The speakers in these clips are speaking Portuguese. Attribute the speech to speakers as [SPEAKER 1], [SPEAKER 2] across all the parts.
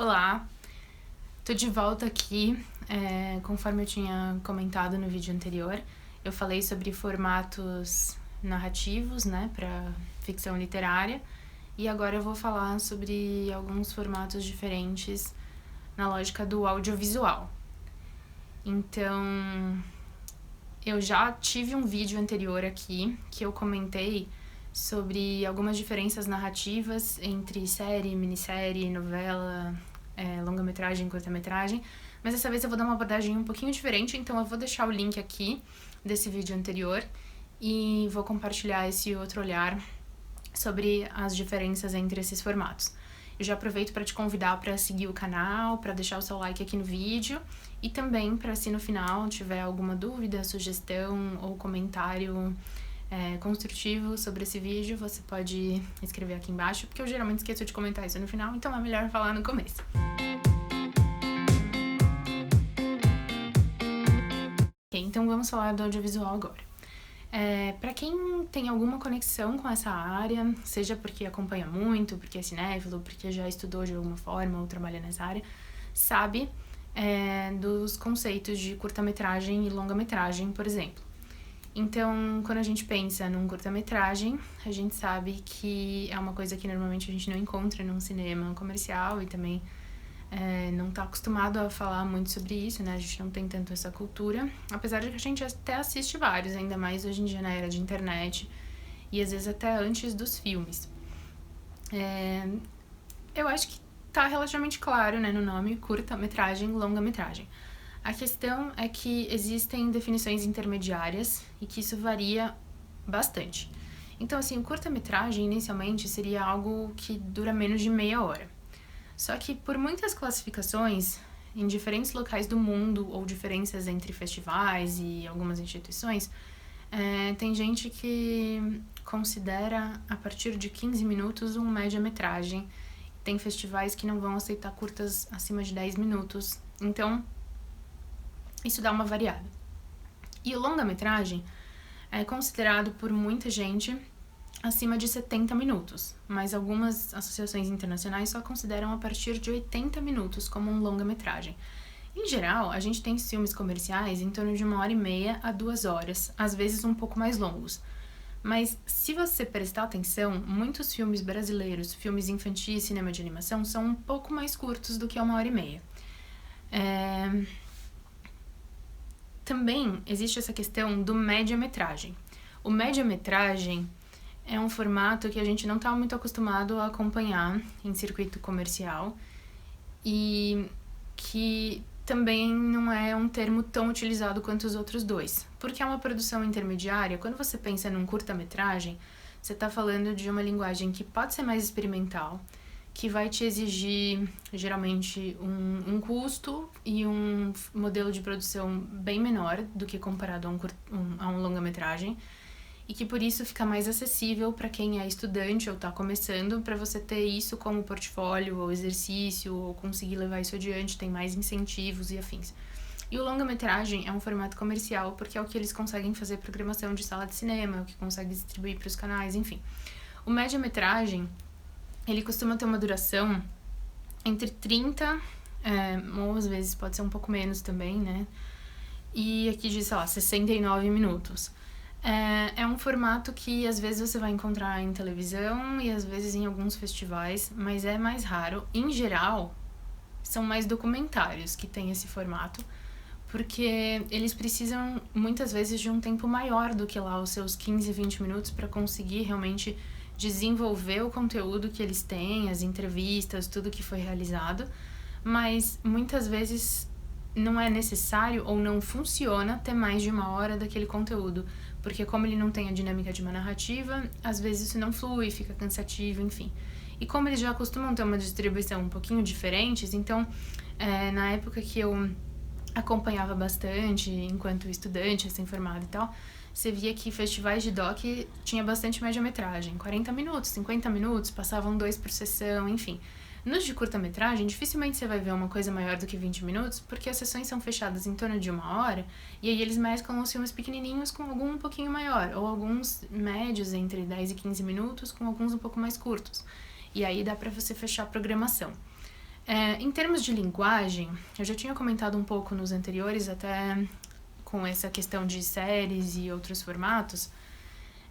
[SPEAKER 1] Olá, tô de volta aqui. Conforme eu tinha comentado no vídeo anterior, eu falei sobre formatos narrativos, né, para ficção literária, e agora eu vou falar sobre alguns formatos diferentes na lógica do audiovisual. Então, eu já tive um vídeo anterior aqui que eu comentei sobre algumas diferenças narrativas entre série, minissérie, novela, longa-metragem e curta-metragem, mas dessa vez eu vou dar uma abordagem um pouquinho diferente, então eu vou deixar o link aqui desse vídeo anterior e vou compartilhar esse outro olhar sobre as diferenças entre esses formatos. Eu já aproveito para te convidar para seguir o canal, para deixar o seu like aqui no vídeo e também para, se no final tiver alguma dúvida, sugestão ou comentário construtivo sobre esse vídeo, você pode escrever aqui embaixo, porque eu geralmente esqueço de comentar isso no final, então é melhor falar no começo. Ok, então vamos falar do audiovisual agora. Para quem tem alguma conexão com essa área, seja porque acompanha muito, porque é cinéfilo, porque já estudou de alguma forma ou trabalha nessa área, sabe dos conceitos de curta-metragem e longa-metragem, por exemplo. Então, quando a gente pensa num curta-metragem, a gente sabe que é uma coisa que normalmente a gente não encontra num cinema comercial e também não está acostumado a falar muito sobre isso, né? A gente não tem tanto essa cultura, apesar de que a gente até assiste vários, ainda mais hoje em dia na era de internet e às vezes até antes dos filmes. Eu acho que tá relativamente claro, né, no nome, curta-metragem, longa-metragem. A questão é que existem definições intermediárias e que isso varia bastante. Então, assim, o curta-metragem inicialmente seria algo que dura menos de meia hora. Só que por muitas classificações, em diferentes locais do mundo ou diferenças entre festivais e algumas instituições, tem gente que considera a partir de 15 minutos um média-metragem. Tem festivais que não vão aceitar curtas acima de 10 minutos. Então, isso dá uma variada. E o longa-metragem é considerado por muita gente acima de 70 minutos, mas algumas associações internacionais só consideram a partir de 80 minutos como um longa-metragem. Em geral, a gente tem filmes comerciais em torno de 1h30 a 2 horas, às vezes um pouco mais longos. Mas se você prestar atenção, muitos filmes brasileiros, filmes infantis, cinema de animação, são um pouco mais curtos do que 1h30. Também existe essa questão do média-metragem. O média-metragem é um formato que a gente não está muito acostumado a acompanhar em circuito comercial e que também não é um termo tão utilizado quanto os outros dois. Porque é uma produção intermediária, quando você pensa num curta-metragem, você está falando de uma linguagem que pode ser mais experimental, que vai te exigir, geralmente, um custo e um modelo de produção bem menor do que comparado a um longa-metragem, e que por isso fica mais acessível para quem é estudante ou está começando, para você ter isso como portfólio ou exercício, ou conseguir levar isso adiante, tem mais incentivos e afins. E o longa-metragem é um formato comercial, porque é o que eles conseguem fazer programação de sala de cinema, é o que conseguem distribuir para os canais, enfim. O média-metragem, ele costuma ter uma duração entre 30, ou às vezes pode ser um pouco menos também, né? E aqui diz, sei lá, 69 minutos. É um formato que às vezes você vai encontrar em televisão e às vezes em alguns festivais, mas é mais raro. Em geral, são mais documentários que têm esse formato, porque eles precisam muitas vezes de um tempo maior do que lá os seus 15, 20 minutos para conseguir realmente desenvolver o conteúdo que eles têm, as entrevistas, tudo que foi realizado, mas muitas vezes não é necessário ou não funciona ter mais de 1 hora daquele conteúdo, porque como ele não tem a dinâmica de uma narrativa, às vezes isso não flui, fica cansativo, enfim. E como eles já costumam ter uma distribuição um pouquinho diferente, então, na época que eu acompanhava bastante, enquanto estudante, recém-formado e tal, você via que festivais de doc tinha bastante média-metragem, 40 minutos, 50 minutos, passavam 2 por sessão, enfim. Nos de curta-metragem, dificilmente você vai ver uma coisa maior do que 20 minutos, porque as sessões são fechadas em torno de 1 hora, e aí eles mesclam os filmes pequenininhos com algum um pouquinho maior, ou alguns médios entre 10 e 15 minutos, com alguns um pouco mais curtos. E aí dá pra você fechar a programação. Em termos de linguagem, eu já tinha comentado um pouco nos anteriores, até com essa questão de séries e outros formatos,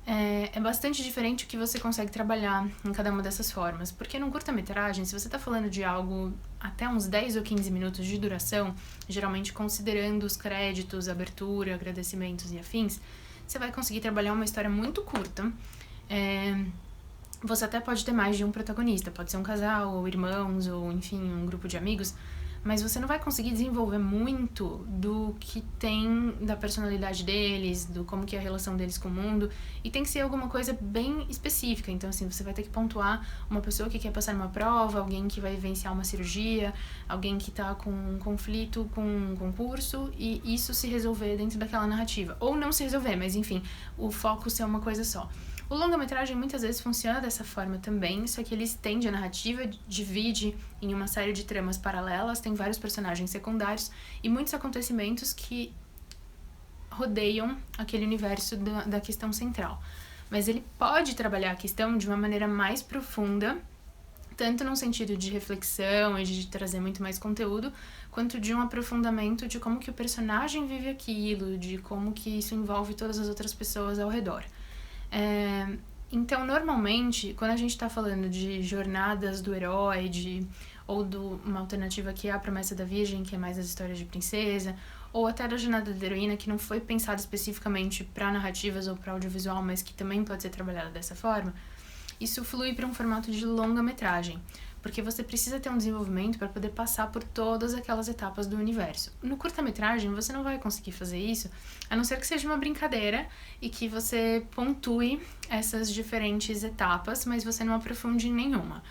[SPEAKER 1] é bastante diferente o que você consegue trabalhar em cada uma dessas formas. Porque num curta-metragem, se você está falando de algo até uns 10 ou 15 minutos de duração, geralmente considerando os créditos, abertura, agradecimentos e afins, você vai conseguir trabalhar uma história muito curta. Você até pode ter mais de um protagonista, pode ser um casal, ou irmãos, ou enfim, um grupo de amigos, mas você não vai conseguir desenvolver muito do que tem da personalidade deles, do como que é a relação deles com o mundo, e tem que ser alguma coisa bem específica. Então, assim, você vai ter que pontuar uma pessoa que quer passar numa prova, alguém que vai vivenciar uma cirurgia, alguém que tá com um conflito com um concurso, e isso se resolver dentro daquela narrativa. Ou não se resolver, mas enfim, o foco ser uma coisa só. O longa-metragem muitas vezes funciona dessa forma também, só que ele estende a narrativa, divide em uma série de tramas paralelas, tem vários personagens secundários e muitos acontecimentos que rodeiam aquele universo da questão central. Mas ele pode trabalhar a questão de uma maneira mais profunda, tanto no sentido de reflexão e de trazer muito mais conteúdo, quanto de um aprofundamento de como que o personagem vive aquilo, de como que isso envolve todas as outras pessoas ao redor. Então, normalmente, quando a gente tá falando de jornadas do herói, ou de uma alternativa que é a Promessa da Virgem, que é mais as histórias de princesa, ou até da jornada da heroína, que não foi pensada especificamente para narrativas ou para audiovisual, mas que também pode ser trabalhada dessa forma, isso flui para um formato de longa-metragem, porque você precisa ter um desenvolvimento para poder passar por todas aquelas etapas do universo. No curta-metragem, você não vai conseguir fazer isso, a não ser que seja uma brincadeira e que você pontue essas diferentes etapas, mas você não aprofunde em nenhuma.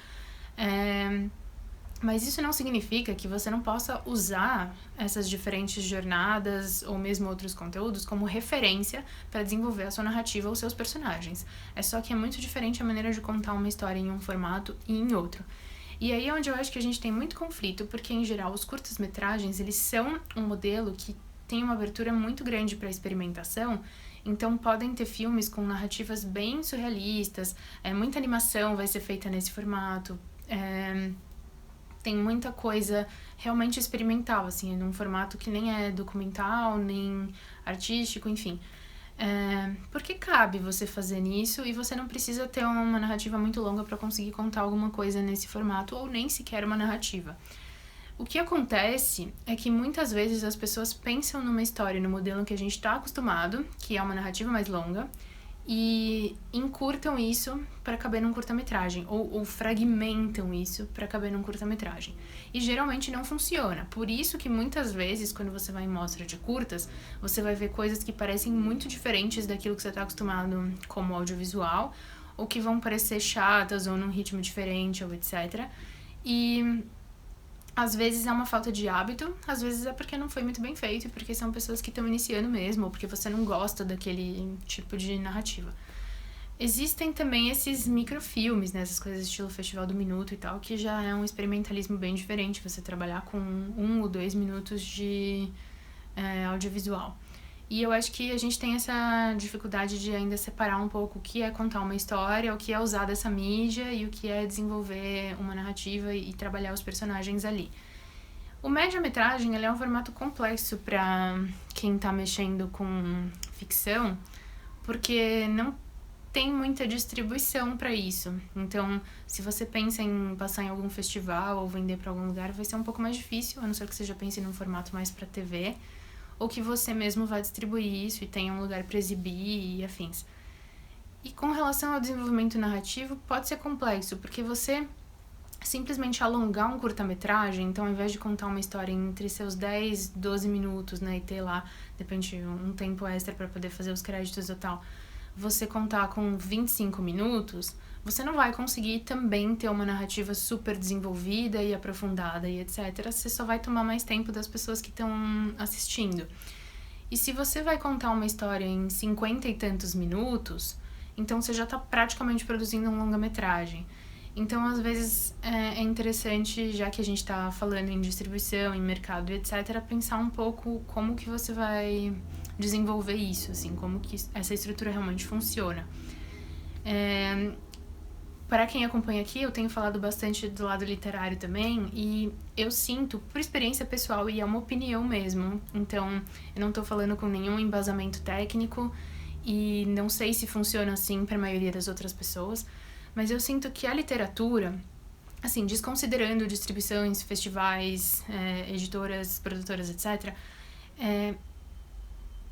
[SPEAKER 1] Mas isso não significa que você não possa usar essas diferentes jornadas ou mesmo outros conteúdos como referência para desenvolver a sua narrativa ou seus personagens. É só que é muito diferente a maneira de contar uma história em um formato e em outro. E aí é onde eu acho que a gente tem muito conflito, porque em geral os curtas-metragens, eles são um modelo que tem uma abertura muito grande para experimentação, então podem ter filmes com narrativas bem surrealistas, muita animação vai ser feita nesse formato, tem muita coisa realmente experimental, assim, num formato que nem é documental, nem artístico, enfim. Porque cabe você fazer nisso e você não precisa ter uma narrativa muito longa para conseguir contar alguma coisa nesse formato, ou nem sequer uma narrativa. O que acontece é que muitas vezes as pessoas pensam numa história no modelo que a gente está acostumado, que é uma narrativa mais longa, e encurtam isso para caber num curta-metragem, ou fragmentam isso para caber num curta-metragem. E geralmente não funciona. Por isso que muitas vezes, quando você vai em mostra de curtas, você vai ver coisas que parecem muito diferentes daquilo que você está acostumado como audiovisual, ou que vão parecer chatas, ou num ritmo diferente, ou etc. E às vezes é uma falta de hábito, às vezes é porque não foi muito bem feito, e porque são pessoas que estão iniciando mesmo, ou porque você não gosta daquele tipo de narrativa. Existem também esses microfilmes, né, essas coisas estilo Festival do Minuto e tal, que já é um experimentalismo bem diferente, você trabalhar com 1 ou 2 minutos de audiovisual. E eu acho que a gente tem essa dificuldade de ainda separar um pouco o que é contar uma história, o que é usar dessa mídia e o que é desenvolver uma narrativa e trabalhar os personagens ali. O média-metragem, ele é um formato complexo para quem tá mexendo com ficção, porque não tem muita distribuição para isso. Então, se você pensa em passar em algum festival ou vender para algum lugar, vai ser um pouco mais difícil, a não ser que você já pense num formato mais para TV, ou que você mesmo vai distribuir isso e tenha um lugar para exibir e afins. E com relação ao desenvolvimento narrativo, pode ser complexo, porque você simplesmente alongar um curta-metragem, então ao invés de contar uma história entre seus 10, 12 minutos, né, e ter lá, depende, um tempo extra para poder fazer os créditos e tal, você contar com 25 minutos, você não vai conseguir também ter uma narrativa super desenvolvida e aprofundada e etc. Você só vai tomar mais tempo das pessoas que estão assistindo. E se você vai contar uma história em 50 e tantos minutos, então você já está praticamente produzindo um longa-metragem. Então, às vezes, é interessante, já que a gente está falando em distribuição, em mercado e etc., pensar um pouco como que você vai desenvolver isso, assim, como que essa estrutura realmente funciona. para quem acompanha aqui, eu tenho falado bastante do lado literário também, e eu sinto, por experiência pessoal, e é uma opinião mesmo, então eu não tô falando com nenhum embasamento técnico, e não sei se funciona assim para a maioria das outras pessoas, mas eu sinto que a literatura, assim, desconsiderando distribuições, festivais, editoras, produtoras, etc.,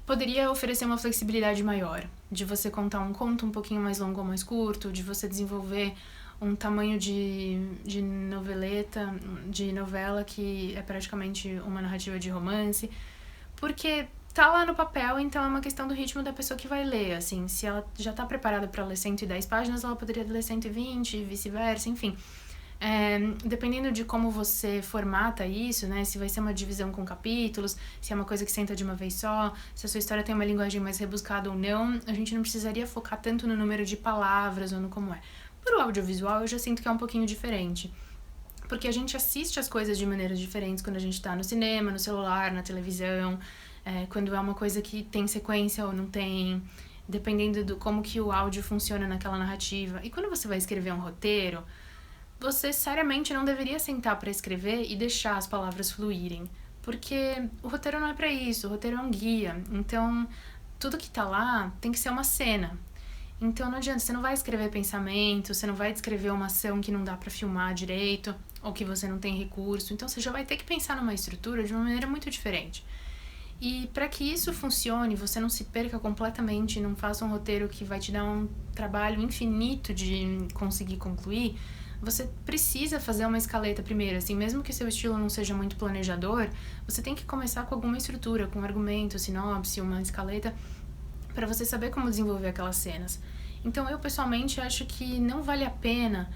[SPEAKER 1] poderia oferecer uma flexibilidade maior, de você contar um conto um pouquinho mais longo ou mais curto, de você desenvolver um tamanho de noveleta, de novela que é praticamente uma narrativa de romance, porque tá lá no papel, então é uma questão do ritmo da pessoa que vai ler, assim, se ela já tá preparada para ler 110 páginas, ela poderia ler 120, vice-versa, enfim. Dependendo de como você formata isso, né, se vai ser uma divisão com capítulos, se é uma coisa que senta de uma vez só, se a sua história tem uma linguagem mais rebuscada ou não, a gente não precisaria focar tanto no número de palavras ou no como é. Pro audiovisual, eu já sinto que é um pouquinho diferente, porque a gente assiste as coisas de maneiras diferentes quando a gente tá no cinema, no celular, na televisão, quando é uma coisa que tem sequência ou não tem, dependendo do como que o áudio funciona naquela narrativa. E quando você vai escrever um roteiro, você seriamente não deveria sentar para escrever e deixar as palavras fluírem, porque o roteiro não é para isso, o roteiro é um guia, então tudo que tá lá tem que ser uma cena. Então não adianta, você não vai escrever pensamento, você não vai descrever uma ação que não dá para filmar direito, ou que você não tem recurso, então você já vai ter que pensar numa estrutura de uma maneira muito diferente. E para que isso funcione, você não se perca completamente, não faça um roteiro que vai te dar um trabalho infinito de conseguir concluir, você precisa fazer uma escaleta primeiro, assim, mesmo que seu estilo não seja muito planejador, você tem que começar com alguma estrutura, com um argumento, sinopse, uma escaleta, para você saber como desenvolver aquelas cenas. Então eu pessoalmente acho que não vale a pena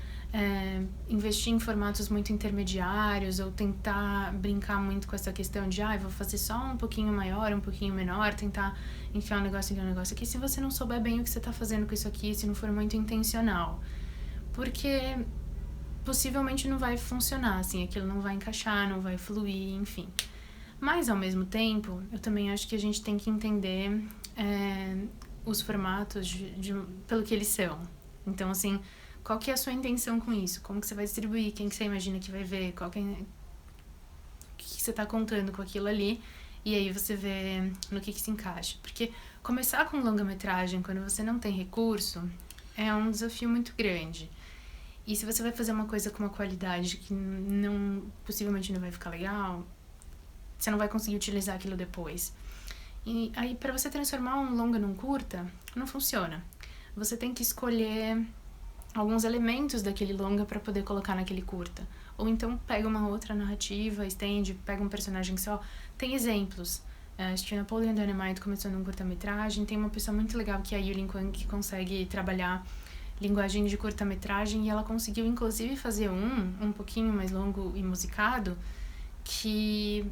[SPEAKER 1] investir em formatos muito intermediários ou tentar brincar muito com essa questão de vou fazer só um pouquinho maior, um pouquinho menor, tentar enfiar um negócio aqui, se você não souber bem o que você tá fazendo com isso aqui, se não for muito intencional. Porque possivelmente não vai funcionar, assim, aquilo não vai encaixar, não vai fluir, enfim. Mas, ao mesmo tempo, eu também acho que a gente tem que entender os formatos pelo que eles são. Então, assim, qual que é a sua intenção com isso? Como que você vai distribuir? Quem que você imagina que vai ver? O que você tá contando com aquilo ali? E aí você vê no que se encaixa. Porque começar com longa-metragem quando você não tem recurso é um desafio muito grande. E se você vai fazer uma coisa com uma qualidade que possivelmente não vai ficar legal, você não vai conseguir utilizar aquilo depois. E aí, para você transformar um longa num curta, não funciona. Você tem que escolher alguns elementos daquele longa para poder colocar naquele curta. Ou então pega uma outra narrativa, estende, pega um personagem só. Tem exemplos. Assisti Napoleon Dynamite começou num curta-metragem. Tem uma pessoa muito legal que é a Yulin Kwang, que consegue trabalhar linguagem de curta-metragem, e ela conseguiu inclusive fazer um pouquinho mais longo e musicado, que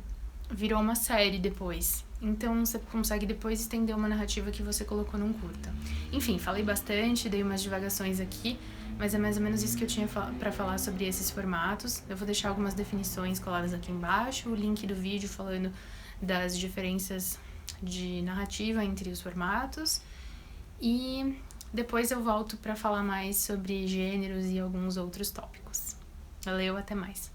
[SPEAKER 1] virou uma série depois. Então você consegue depois estender uma narrativa que você colocou num curta. Enfim, falei bastante, dei umas divagações aqui, mas é mais ou menos isso que eu tinha para falar sobre esses formatos. Eu vou deixar algumas definições coladas aqui embaixo, o link do vídeo falando das diferenças de narrativa entre os formatos, e depois eu volto para falar mais sobre gêneros e alguns outros tópicos. Valeu, até mais!